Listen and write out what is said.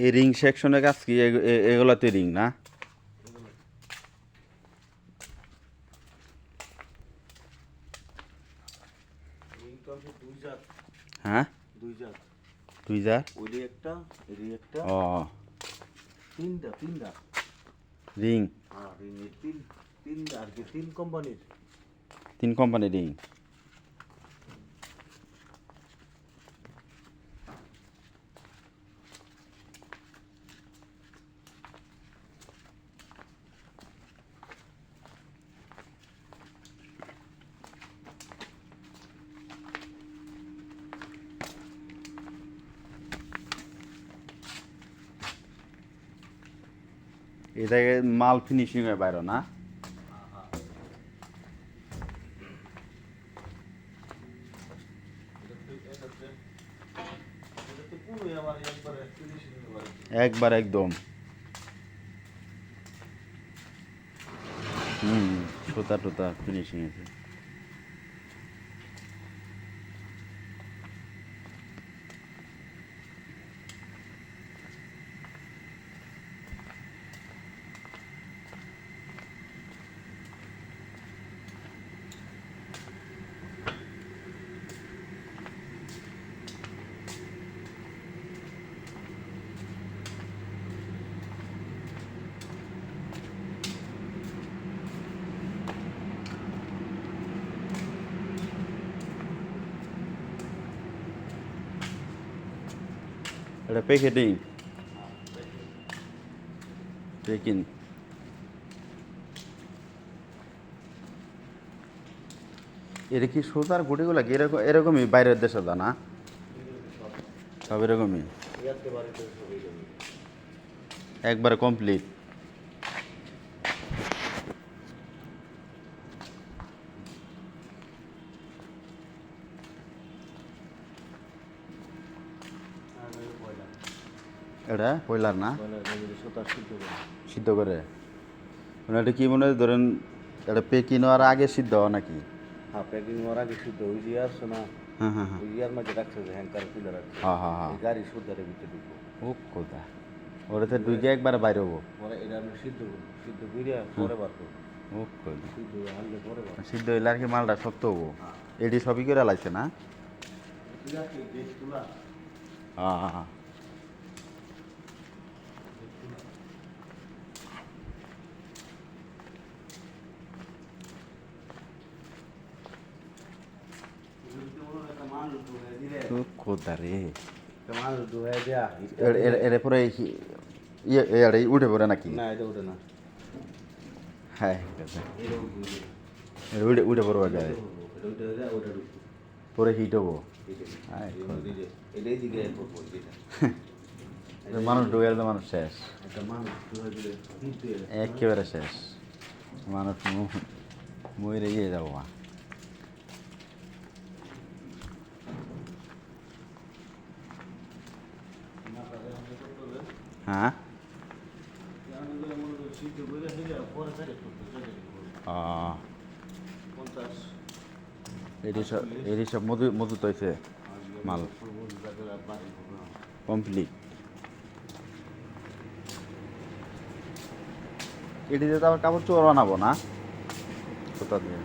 এই রিং সেকশনের কাজ কি এগুলাতে রিং না? হ্যাঁ, দুই জার। ও রিং, তিন কোম্পানির রিং। এটাকে মাল ফিনিশিং এর বাইরে না? একবার একদম সুতা টুতা ফিনিশিং আছে। এটা প্যাকেটিং, পেকিং। এটা কি সুতার গুটিগুলো কি এরকম এরকমই বাইরের দেশে দা না? সব এরকমই একবারে কমপ্লিট। এটা পয়লার না? সিদ্ধ করে মানে এটা কি মনে হয় ধরেন এটা পেকিং হওয়ার আগে সিদ্ধ হওয়া নাকি? হ্যাঁ, প্যাকিং হওয়ার আগে শুদ্ধ ওই যে আসছে না, হ্যাঁ হ্যাঁ হ্যাঁ ওই ইয়ার মাঝে রাখছে যে হ্যাঙ্কার খুলে রাখছে। হ্যাঁ হ্যাঁ হ্যাঁ। এই গাড়ি শুদ্ধারের ভিতরে ঢুকবো। ও কোথা ওটাতে ঢুকে একবারে বাইরে হবো। পরে এটা আমরা সিদ্ধ করবো, সিদ্ধ করিয়া পরে বার করবো। ও কোথা সিদ্ধ আনলে পরে বার করবো। সিদ্ধ হইলে আর কি মালটা শক্ত হবো। এটি সবই করে লাগছে না? হ্যাঁ হ্যাঁ হ্যাঁ। ও কোথা রে এর পরে ইয়ে উঠে পড়ে নাকি? না, এটা ওঠে না। হ্যাঁ ঠিক আছে, এটা উঠবে। উঠে উঠে পড়বা যায় এটা উঠে যায়, ওটা ঢুকবো। পরে হিট হবো। এটাই দিকে করবো যেটা। মানুষ ঢুকে গেলে তো মানুষ শেষ, একটা মানুষ ধরে দিলে হিট দিয়ে দেয়। একেবারে শেষ। মানুষ মরে গিয়ে যাবো মা। হ্যাঁ সিদ্ধ করে দিলে পরে প্যাকেট করতে হবে। 50 এটি সব মধু মধু তৈছে মাল কমপ্লিট। এটিতে তো আবার কাপড় চোপড় বানাবো না কোথা দিয়ে?